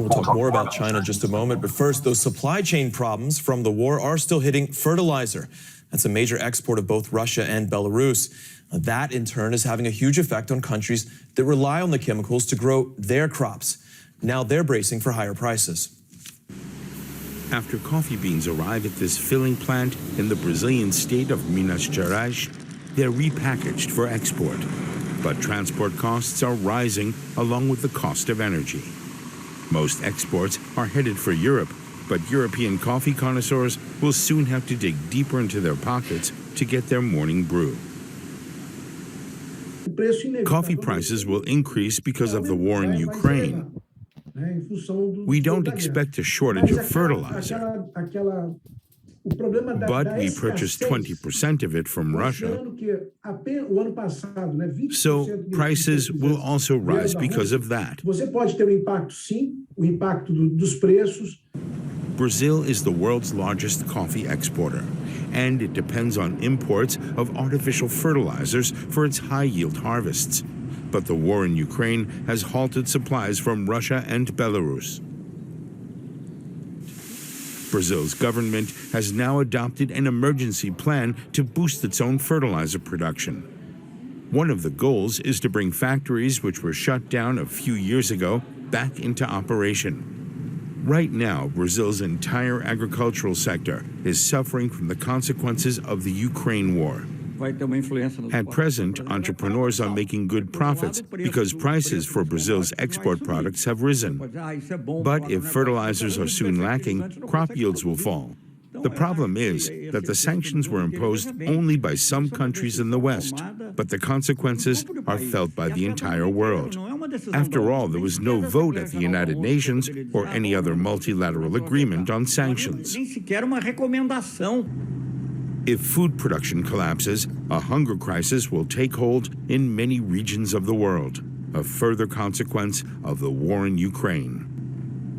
We'll talk more about China in just a moment, but first, those supply chain problems from the war are still hitting fertilizer. That's a major export of both Russia and Belarus. That, in turn, is having a huge effect on countries that rely on the chemicals to grow their crops. Now they're bracing for higher prices. After coffee beans arrive at this filling plant in the Brazilian state of Minas Gerais, they're repackaged for export. But transport costs are rising along with the cost of energy. Most exports are headed for Europe, but European coffee connoisseurs will soon have to dig deeper into their pockets to get their morning brew. Coffee prices will increase because of the war in Ukraine. We don't expect a shortage of fertilizer, but we purchase 20% of it from Russia. So prices will also rise because of that. Brazil is the world's largest coffee exporter, and it depends on imports of artificial fertilizers for its high-yield harvests. But the war in Ukraine has halted supplies from Russia and Belarus. Brazil's government has now adopted an emergency plan to boost its own fertilizer production. One of the goals is to bring factories which were shut down a few years ago back into operation. Right now, Brazil's entire agricultural sector is suffering from the consequences of the Ukraine war. At present, entrepreneurs are making good profits because prices for Brazil's export products have risen. But if fertilizers are soon lacking, crop yields will fall. The problem is that the sanctions were imposed only by some countries in the West, but the consequences are felt by the entire world. After all, there was no vote at the United Nations or any other multilateral agreement on sanctions. If food production collapses, a hunger crisis will take hold in many regions of the world, a further consequence of the war in Ukraine.